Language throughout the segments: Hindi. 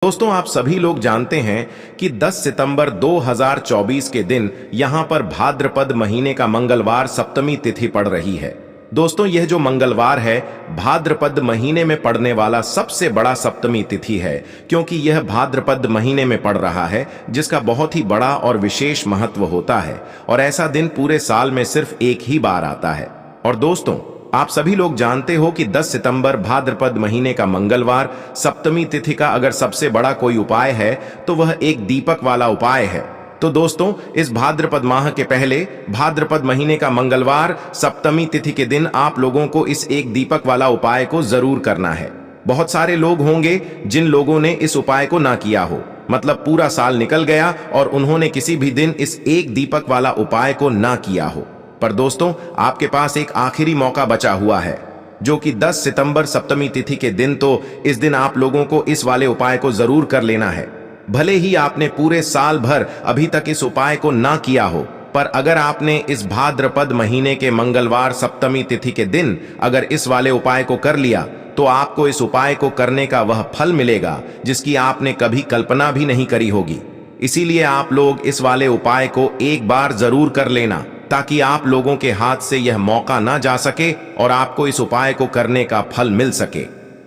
दोस्तों, आप सभी लोग जानते हैं कि 10 सितंबर 2024 के दिन यहां पर भाद्रपद महीने का मंगलवार सप्तमी तिथि पड़ रही है। दोस्तों, यह जो मंगलवार है भाद्रपद महीने में पड़ने वाला सबसे बड़ा सप्तमी तिथि है, क्योंकि यह भाद्रपद महीने में पड़ रहा है, जिसका बहुत ही बड़ा और विशेष महत्व होता है। और ऐसा दिन पूरे साल में सिर्फ एक ही बार आता है। और दोस्तों, आप सभी लोग जानते हो कि 10 सितंबर भाद्रपद महीने का मंगलवार सप्तमी तिथि का अगर सबसे बड़ा कोई उपाय है तो वह एक दीपक वाला उपाय है। तो दोस्तों, इस भाद्रपद माह के पहले भाद्रपद महीने का मंगलवार सप्तमी तिथि के दिन आप लोगों को इस एक दीपक वाला उपाय को जरूर करना है। बहुत सारे लोग होंगे जिन लोगों ने इस उपाय को ना किया हो, मतलब पूरा साल निकल गया और उन्होंने किसी भी दिन इस एक दीपक वाला उपाय को ना किया हो। पर दोस्तों, आपके पास एक आखिरी मौका बचा हुआ है, जो कि 10 सितंबर सप्तमी तिथि के दिन। तो इस दिन आप लोगों को इस वाले उपाय को जरूर कर लेना है। भले ही आपने पूरे साल भर अभी तक इस उपाय को ना किया हो, पर अगर आपने इस भाद्रपद महीने के मंगलवार सप्तमी तिथि के दिन अगर इस वाले उपाय को कर लिया तो आपको इस उपाय को करने का वह फल मिलेगा जिसकी आपने कभी कल्पना भी नहीं करी होगी। इसीलिए आप लोग इस वाले उपाय को एक बार जरूर कर लेना, ताकि आप लोगों के हाथ से यह मौका ना जा सके और आपको इस उपाय को करने का फल मिल सके।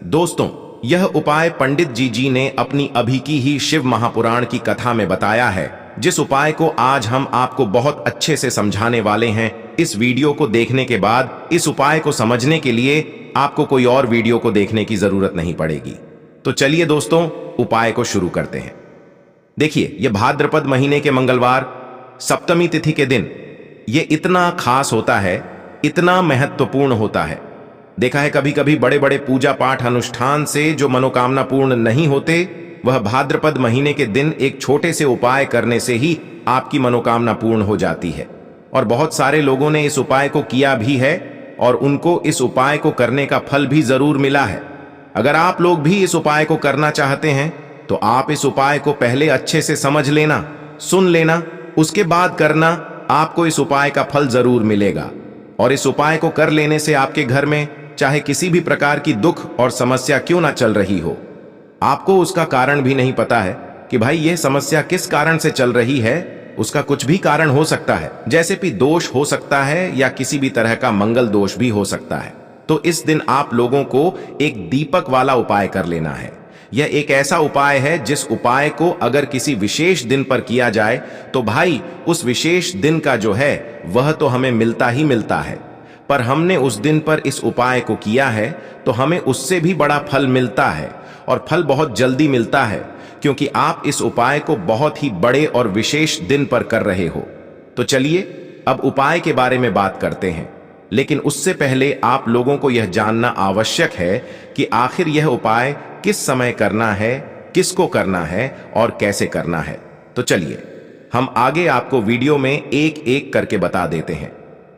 दोस्तों, यह उपाय पंडित जी ने अपनी अभी की ही शिव महापुराण की कथा में बताया है, जिस उपाय को आज हम आपको बहुत अच्छे से समझाने वाले हैं। इस वीडियो को देखने के बाद इस उपाय को समझने के लिए आपको कोई और वीडियो को देखने की जरूरत नहीं पड़ेगी। तो चलिए दोस्तों, उपाय को शुरू करते हैं। देखिए, यह भाद्रपद महीने के मंगलवार सप्तमी तिथि के दिन ये इतना खास होता है, इतना महत्वपूर्ण होता है। देखा है कभी कभी बड़े बड़े पूजा पाठ अनुष्ठान से जो मनोकामना पूर्ण नहीं होते, वह भाद्रपद महीने के दिन एक छोटे से उपाय करने से ही आपकी मनोकामना पूर्ण हो जाती है। और बहुत सारे लोगों ने इस उपाय को किया भी है और उनको इस उपाय को करने का फल भी जरूर मिला है। अगर आप लोग भी इस उपाय को करना चाहते हैं तो आप इस उपाय को पहले अच्छे से समझ लेना, सुन लेना, उसके बाद करना। आपको इस उपाय का फल जरूर मिलेगा। और इस उपाय को कर लेने से आपके घर में चाहे किसी भी प्रकार की दुख और समस्या क्यों ना चल रही हो, आपको उसका कारण भी नहीं पता है कि भाई यह समस्या किस कारण से चल रही है, उसका कुछ भी कारण हो सकता है, जैसे कि दोष हो सकता है या किसी भी तरह का मंगल दोष भी हो सकता है। तो इस दिन आप लोगों को एक दीपक वाला उपाय कर लेना है। यह एक ऐसा उपाय है जिस उपाय को अगर किसी विशेष दिन पर किया जाए तो भाई उस विशेष दिन का जो है वह तो हमें मिलता ही मिलता है। पर हमने उस दिन पर इस उपाय को किया है तो हमें उससे भी बड़ा फल मिलता है, और फल बहुत जल्दी मिलता है, क्योंकि आप इस उपाय को बहुत ही बड़े और विशेष दिन पर कर रहे हो। तो चलिए अब उपाय के बारे में बात करते हैं, लेकिन उससे पहले आप लोगों को यह जानना आवश्यक है कि आखिर यह उपाय किस समय करना है, किसको करना है और कैसे करना है। तो चलिए हम आगे आपको वीडियो में एक एक करके बता देते हैं।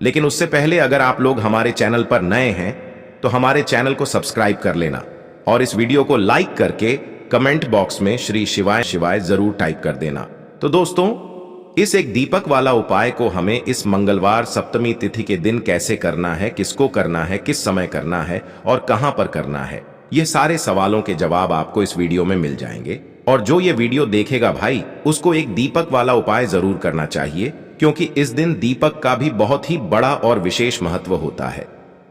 लेकिन उससे पहले अगर आप लोग हमारे चैनल पर नए हैं तो हमारे चैनल को सब्सक्राइब कर लेना और इस वीडियो को लाइक करके कमेंट बॉक्स में श्री शिवाय शिवाय जरूर टाइप कर देना। तो दोस्तों, इस एक दीपक वाला उपाय को हमें इस मंगलवार सप्तमी तिथि के दिन कैसे करना है, किसको करना है, किस समय करना है और कहां पर करना है, ये सारे सवालों के जवाब आपको इस वीडियो में मिल जाएंगे। और जो ये वीडियो देखेगा भाई, उसको एक दीपक वाला उपाय जरूर करना चाहिए, क्योंकि इस दिन दीपक का भी बहुत ही बड़ा और विशेष महत्व होता है।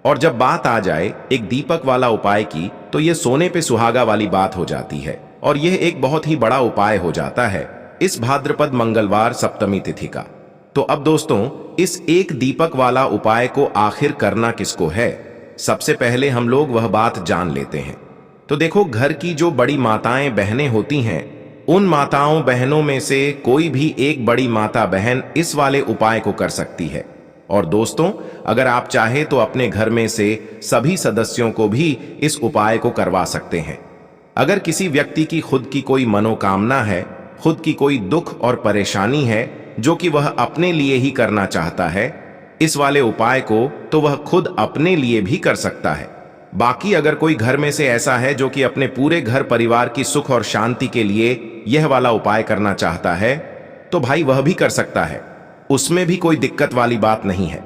और जब बात आ जाए एक दीपक वाला उपाय की, तो ये सोने पे सुहागा वाली बात हो जाती है और यह एक बहुत ही बड़ा उपाय हो जाता है इस भाद्रपद मंगलवार सप्तमी तिथि का। तो अब दोस्तों, इस एक दीपक वाला उपाय को आखिर करना किसको है, सबसे पहले हम लोग वह बात जान लेते हैं। तो देखो, घर की जो बड़ी माताएं बहनें होती हैं, उन माताओं बहनों में से कोई भी एक बड़ी माता बहन इस वाले उपाय को कर सकती है। और दोस्तों, अगर आप चाहे तो अपने घर में से सभी सदस्यों को भी इस उपाय को करवा सकते हैं। अगर किसी व्यक्ति की खुद की कोई मनोकामना है, खुद की कोई दुख और परेशानी है जो कि वह अपने लिए ही करना चाहता है इस वाले उपाय को, तो वह खुद अपने लिए भी कर सकता है। बाकी अगर कोई घर में से ऐसा है जो कि अपने पूरे घर परिवार की सुख और शांति के लिए यह वाला उपाय करना चाहता है, तो भाई वह भी कर सकता है, उसमें भी कोई दिक्कत वाली बात नहीं है।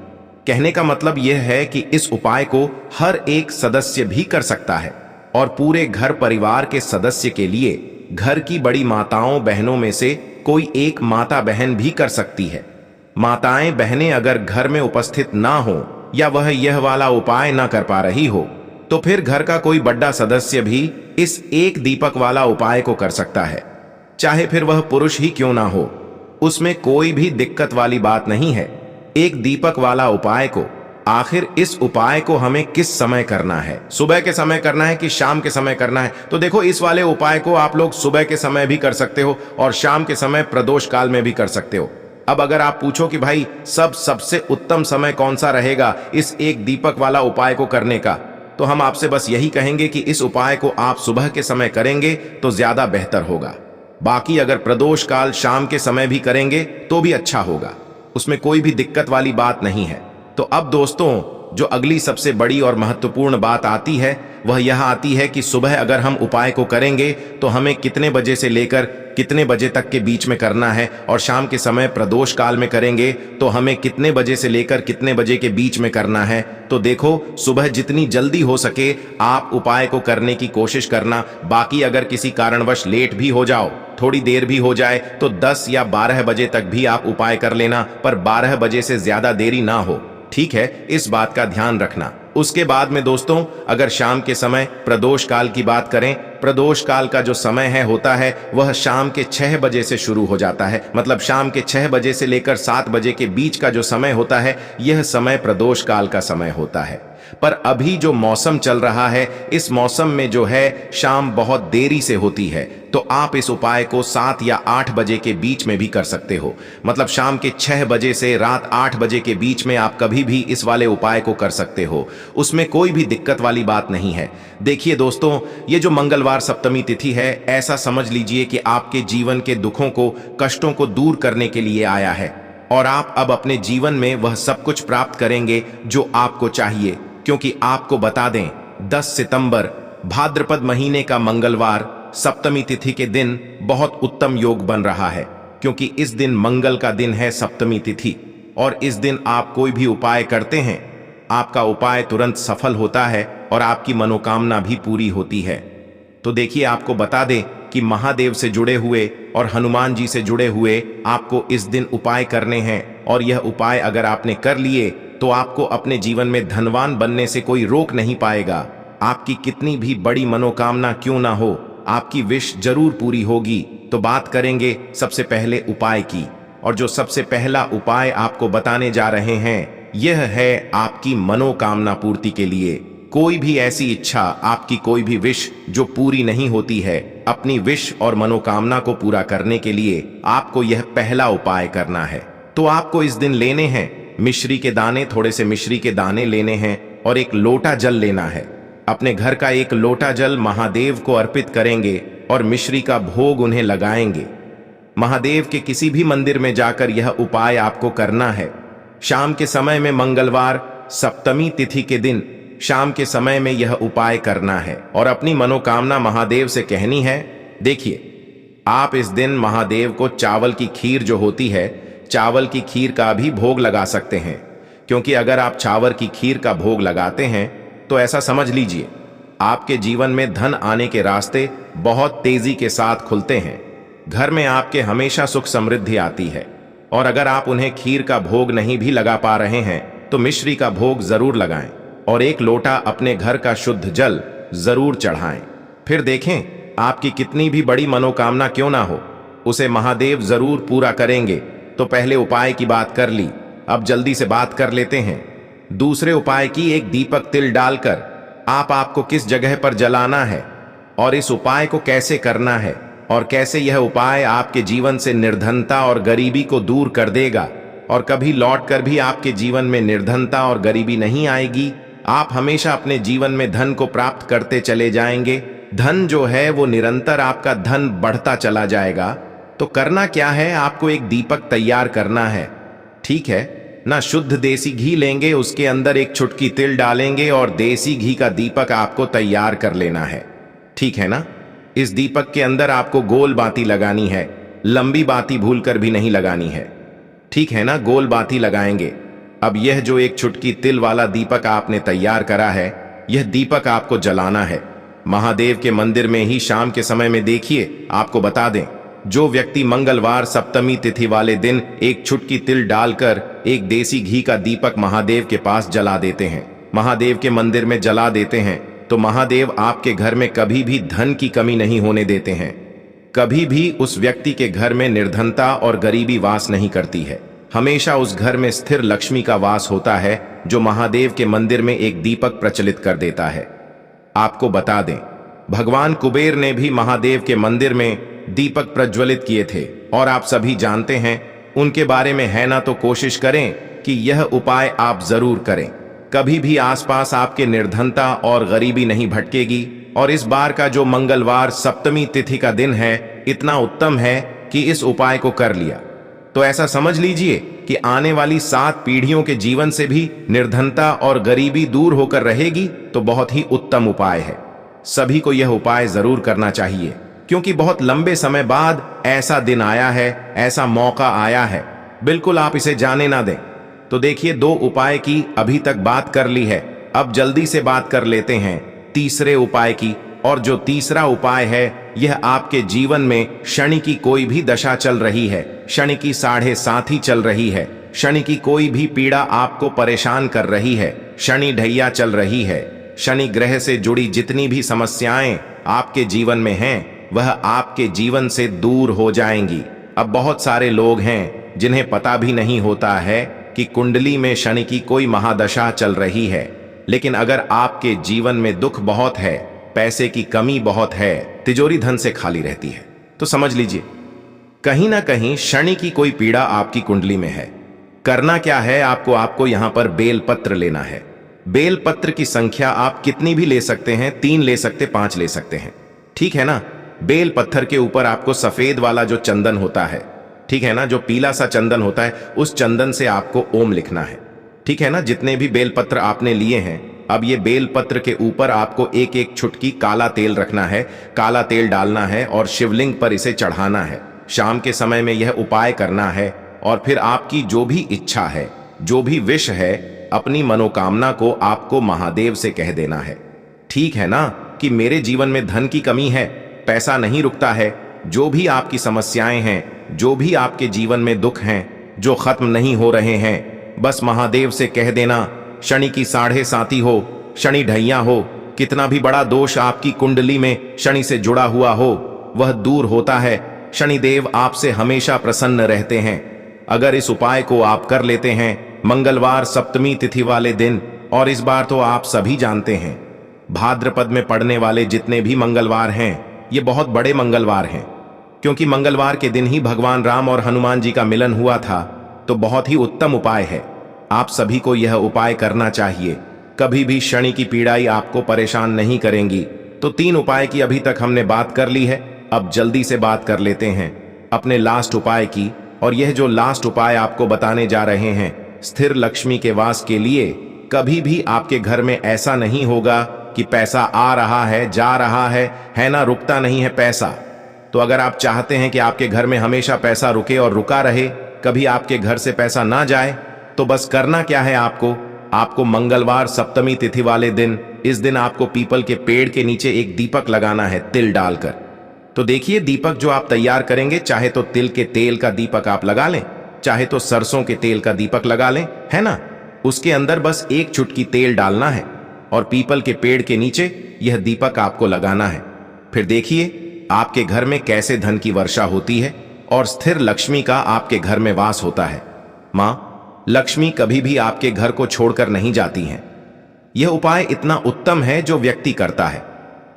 कहने का मतलब यह है कि इस उपाय को हर एक सदस्य भी कर सकता है और पूरे घर परिवार के सदस्य के लिए घर की बड़ी माताओं बहनों में से कोई एक माता बहन भी कर सकती है। माताएं बहनें अगर घर में उपस्थित ना हो या वह यह वाला उपाय ना कर पा रही हो तो फिर घर का कोई बड़ा सदस्य भी इस एक दीपक वाला उपाय को कर सकता है, चाहे फिर वह पुरुष ही क्यों ना हो। उसमें कोई भी दिक्कत वाली बात नहीं है। एक दीपक वाला उपाय को, आखिर इस उपाय को हमें किस समय करना है, सुबह के समय करना है कि शाम के समय करना है? तो देखो, इस वाले उपाय को आप लोग सुबह के समय भी कर सकते हो और शाम के समय प्रदोष काल में भी कर सकते हो। अब अगर आप पूछो कि भाई सबसे उत्तम समय कौन सा रहेगा इस एक दीपक वाला उपाय को करने का, तो हम आपसे बस यही कहेंगे कि इस उपाय को आप सुबह के समय करेंगे तो ज्यादा बेहतर होगा। बाकी अगर प्रदोष काल शाम के समय भी करेंगे तो भी अच्छा होगा, उसमें कोई भी दिक्कत वाली बात नहीं है। तो अब दोस्तों, जो अगली सबसे बड़ी और महत्वपूर्ण बात आती है वह यह आती है कि सुबह अगर हम उपाय को करेंगे तो हमें कितने बजे से लेकर कितने बजे तक के बीच में करना है, और शाम के समय प्रदोष काल में करेंगे तो हमें कितने बजे से लेकर कितने बजे के बीच में करना है। तो देखो, सुबह जितनी जल्दी हो सके आप उपाय को करने की कोशिश करना। बाकी अगर किसी कारणवश लेट भी हो जाओ, थोड़ी देर भी हो जाए, तो 10 या 12 बजे तक भी आप उपाय कर लेना, पर 12 बजे से ज्यादा देरी ना हो, ठीक है? इस बात का ध्यान रखना। उसके बाद में दोस्तों, अगर शाम के समय प्रदोष काल की बात करें, प्रदोष काल का जो समय है होता है वह शाम के 6 बजे से शुरू हो जाता है। मतलब शाम के 6 बजे से लेकर 7 बजे के बीच का जो समय होता है यह समय प्रदोष काल का समय होता है। पर अभी जो मौसम चल रहा है, इस मौसम में जो है शाम बहुत देरी से होती है, तो आप इस उपाय को 7 या 8 बजे के बीच में भी कर सकते हो। मतलब शाम के 6 बजे से रात 8 बजे के बीच में आप कभी भी इस वाले उपाय को कर सकते हो, उसमें कोई भी दिक्कत वाली बात नहीं है। देखिए दोस्तों, ये जो मंगलवार सप्तमी तिथि है, ऐसा समझ लीजिए कि आपके जीवन के दुखों को, कष्टों को दूर करने के लिए आया है, और आप अब अपने जीवन में वह सब कुछ प्राप्त करेंगे जो आपको चाहिए। क्योंकि आपको बता दें, 10 सितंबर भाद्रपद महीने का मंगलवार सप्तमी तिथि के दिन बहुत उत्तम योग बन रहा है, क्योंकि इस दिन मंगल का दिन है सप्तमी तिथि, और इस दिन आप कोई भी उपाय करते हैं, आपका उपाय तुरंत सफल होता है और आपकी मनोकामना भी पूरी होती है। तो देखिए, आपको बता दें कि महादेव से जुड़े हुए और हनुमान जी से जुड़े हुए आपको इस दिन उपाय करने हैं, और यह उपाय अगर आपने कर लिए तो आपको अपने जीवन में धनवान बनने से कोई रोक नहीं पाएगा। आपकी कितनी भी बड़ी मनोकामना क्यों ना हो, आपकी विश जरूर पूरी होगी। तो बात करेंगे सबसे पहले उपाय की, और जो सबसे पहला उपाय आपको बताने जा रहे हैं यह है आपकी मनोकामना पूर्ति के लिए। कोई भी ऐसी इच्छा, आपकी कोई भी विश जो पूरी नहीं होती है, अपनी विश और मनोकामना को पूरा करने के लिए आपको यह पहला उपाय करना है। तो आपको इस दिन लेने हैं मिश्री के दाने, थोड़े से मिश्री के दाने लेने हैं, और एक लोटा जल लेना है। अपने घर का एक लोटा जल महादेव को अर्पित करेंगे और मिश्री का भोग उन्हें लगाएंगे। महादेव के किसी भी मंदिर में जाकर यह उपाय आपको करना है। शाम के समय में, मंगलवार सप्तमी तिथि के दिन शाम के समय में यह उपाय करना है और अपनी मनोकामना महादेव से कहनी है। देखिए, आप इस दिन महादेव को चावल की खीर जो होती है, चावल की खीर का भी भोग लगा सकते हैं, क्योंकि अगर आप चावल की खीर का भोग लगाते हैं तो ऐसा समझ लीजिए आपके जीवन में धन आने के रास्ते बहुत तेजी के साथ खुलते हैं। घर में आपके हमेशा सुख समृद्धि आती है। और अगर आप उन्हें खीर का भोग नहीं भी लगा पा रहे हैं तो मिश्री का भोग जरूर लगाएं, और एक लोटा अपने घर का शुद्ध जल जरूर चढ़ाएं। फिर देखें, आपकी कितनी भी बड़ी मनोकामना क्यों ना हो, उसे महादेव जरूर पूरा करेंगे। तो पहले उपाय की बात कर ली, अब जल्दी से बात कर लेते हैं दूसरे उपाय की। एक दीपक तिल डालकर आपको किस जगह पर जलाना है, और इस उपाय को कैसे करना है, और कैसे यह उपाय आपके जीवन से निर्धनता और गरीबी को दूर कर देगा, और कभी लौटकर भी आपके जीवन में निर्धनता और गरीबी नहीं आएगी। आप हमेशा अपने जीवन में धन को प्राप्त करते चले जाएंगे। धन जो है वो निरंतर आपका धन बढ़ता चला जाएगा। तो करना क्या है, आपको एक दीपक तैयार करना है, ठीक है ना? शुद्ध देसी घी लेंगे, उसके अंदर एक चुटकी तिल डालेंगे और देसी घी का दीपक आपको तैयार कर लेना है, ठीक है ना? इस दीपक के अंदर आपको गोल बाती लगानी है, लंबी बाती भूलकर भी नहीं लगानी है, ठीक है ना? गोल बाती लगाएंगे। अब यह जो एक चुटकी तिल वाला दीपक आपने तैयार करा है, यह दीपक आपको जलाना है। महादेव के मंदिर में ही शाम के समय में देखिए, आपको बता दें, जो व्यक्ति मंगलवार सप्तमी तिथि वाले दिन एक चुटकी तिल डालकर एक देसी घी का दीपक महादेव के पास जला देते हैं, महादेव के मंदिर में जला देते हैं, तो महादेव आपके घर में कभी भी धन की कमी नहीं होने देते हैं। कभी भी उस व्यक्ति के घर में निर्धनता और गरीबी वास नहीं करती है। हमेशा उस घर में स्थिर लक्ष्मी का वास होता है, जो महादेव के मंदिर में एक दीपक प्रचलित कर देता है। आपको बता दें, भगवान कुबेर ने भी महादेव के मंदिर में दीपक प्रज्वलित किए थे, और आप सभी जानते हैं उनके बारे में, है ना? तो कोशिश करें कि यह उपाय आप जरूर करें। कभी भी आसपास आपके निर्धनता और गरीबी नहीं भटकेगी। और इस बार का जो मंगलवार सप्तमी तिथि का दिन है, इतना उत्तम है कि इस उपाय को कर लिया तो ऐसा समझ लीजिए कि आने वाली 7 पीढ़ियों के जीवन से भी निर्धनता और गरीबी दूर होकर रहेगी। तो बहुत ही उत्तम उपाय है, सभी को यह उपाय जरूर करना चाहिए, क्योंकि बहुत लंबे समय बाद ऐसा दिन आया है, ऐसा मौका आया है। बिल्कुल आप इसे जाने ना दें। तो देखिए, 2 उपाय की अभी तक बात कर ली है, अब जल्दी से बात कर लेते हैं तीसरे उपाय की। और जो तीसरा उपाय है, यह आपके जीवन में शनि की कोई भी दशा चल रही है, शनि की 7.5 चल रही है, शनि की कोई भी पीड़ा आपको परेशान कर रही है, शनि ढैया चल रही है, शनि ग्रह से जुड़ी जितनी भी समस्याएं आपके जीवन में हैं, वह आपके जीवन से दूर हो जाएंगी। अब बहुत सारे लोग हैं जिन्हें पता भी नहीं होता है कि कुंडली में शनि की कोई महादशा चल रही है। लेकिन अगर आपके जीवन में दुख बहुत है, पैसे की कमी बहुत है, तिजोरी धन से खाली रहती है, तो समझ लीजिए कहीं ना कहीं शनि की कोई पीड़ा आपकी कुंडली में है। करना क्या है आपको? आपको यहां पर बेलपत्र लेना है। बेलपत्र की संख्या आप कितनी भी ले सकते हैं, 3 ले सकते, 5 ले सकते हैं, ठीक है ना? बेल पत्थर के ऊपर आपको सफेद वाला जो चंदन होता है, ठीक है ना, जो पीला सा चंदन होता है, उस चंदन से आपको ओम लिखना है, ठीक है ना? जितने भी बेलपत्र आपने लिए हैं, अब ये बेलपत्र के ऊपर आपको एक एक चुटकी काला तेल रखना है, काला तेल डालना है और शिवलिंग पर इसे चढ़ाना है। शाम के समय में यह उपाय करना है और फिर आपकी जो भी इच्छा है, जो भी विश है, अपनी मनोकामना को आपको महादेव से कह देना है। ठीक है ना कि मेरे जीवन में धन की कमी है, पैसा नहीं रुकता है, जो भी आपकी समस्याएं हैं, जो भी आपके जीवन में दुख हैं, जो खत्म नहीं हो रहे हैं, बस महादेव से कह देना। शनि की 7.5 हो, शनि ढैया हो, कितना भी बड़ा दोष आपकी कुंडली में शनि से जुड़ा हुआ हो, वह दूर होता है। शनिदेव आपसे हमेशा प्रसन्न रहते हैं। अगर इस उपाय को आप कर लेते हैं मंगलवार सप्तमी तिथि वाले दिन, और इस बार तो आप सभी जानते हैं भाद्रपद में पड़ने वाले जितने भी मंगलवार हैं, ये बहुत बड़े मंगलवार हैं, क्योंकि मंगलवार के दिन ही भगवान राम और हनुमान जी का मिलन हुआ था। तो बहुत ही उत्तम उपाय है, आप सभी को यह उपाय करना चाहिए। कभी भी शनि की पीड़ाई आपको परेशान नहीं करेंगी। तो 3 उपाय की अभी तक हमने बात कर ली है, अब जल्दी से बात कर लेते हैं अपने लास्ट उपाय की। और यह जो लास्ट उपाय आपको बताने जा रहे हैं, स्थिर लक्ष्मी के वास के लिए। कभी भी आपके घर में ऐसा नहीं होगा कि पैसा आ रहा है, जा रहा है ना, रुकता नहीं है पैसा। तो अगर आप चाहते हैं कि आपके घर में हमेशा पैसा रुके और रुका रहे, कभी आपके घर से पैसा ना जाए, तो बस करना क्या है आपको मंगलवार सप्तमी तिथि वाले दिन, इस दिन आपको पीपल के पेड़ के नीचे एक दीपक लगाना है तिल डालकर। तो देखिए, दीपक जो आप तैयार करेंगे, चाहे तो तिल के तेल का दीपक आप लगा लें, चाहे तो सरसों के तेल का दीपक लगा लें, है ना। उसके अंदर बस एक चुटकी तेल डालना है और पीपल के पेड़ के नीचे यह दीपक आपको लगाना है। फिर देखिए आपके घर में कैसे धन की वर्षा होती है और स्थिर लक्ष्मी का आपके घर में वास होता है। मां लक्ष्मी कभी भी आपके घर को छोड़कर नहीं जाती हैं। यह उपाय इतना उत्तम है, जो व्यक्ति करता है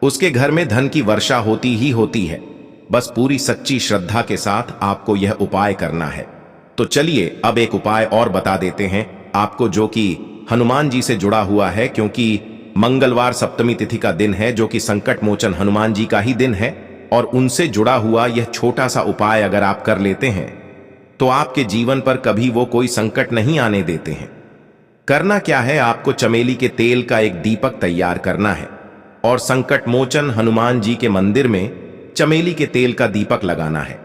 उसके घर में धन की वर्षा होती ही होती है। बस पूरी सच्ची श्रद्धा के साथ आपको यह उपाय करना है। तो चलिए अब एक उपाय और बता देते हैं आपको, जो कि हनुमान जी से जुड़ा हुआ है, क्योंकि मंगलवार सप्तमी तिथि का दिन है, जो कि संकट मोचन हनुमान जी का ही दिन है। और उनसे जुड़ा हुआ यह छोटा सा उपाय अगर आप कर लेते हैं, तो आपके जीवन पर कभी वो कोई संकट नहीं आने देते हैं। करना क्या है, आपको चमेली के तेल का एक दीपक तैयार करना है और संकट मोचन हनुमान जी के मंदिर में चमेली के तेल का दीपक लगाना है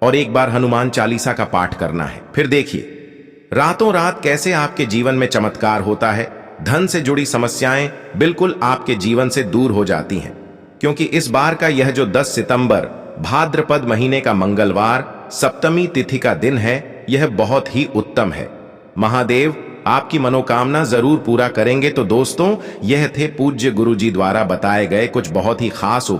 और एक बार हनुमान चालीसा का पाठ करना है। फिर देखिए रातों रात कैसे आपके जीवन में चमत्कार होता है। धन से जुड़ी समस्याएं बिल्कुल आपके जीवन से दूर हो जाती हैं। क्योंकि इस बार का यह जो 10 सितंबर भाद्रपद महीने का मंगलवार सप्तमी तिथि का दिन है, यह बहुत ही उत्तम है। महादेव आपकी मनोकामना जरूर पूरा करेंगे। तो दोस्तों, यह थे पूज्य गुरु जी द्वारा बताए गए कुछ बहुत ही खास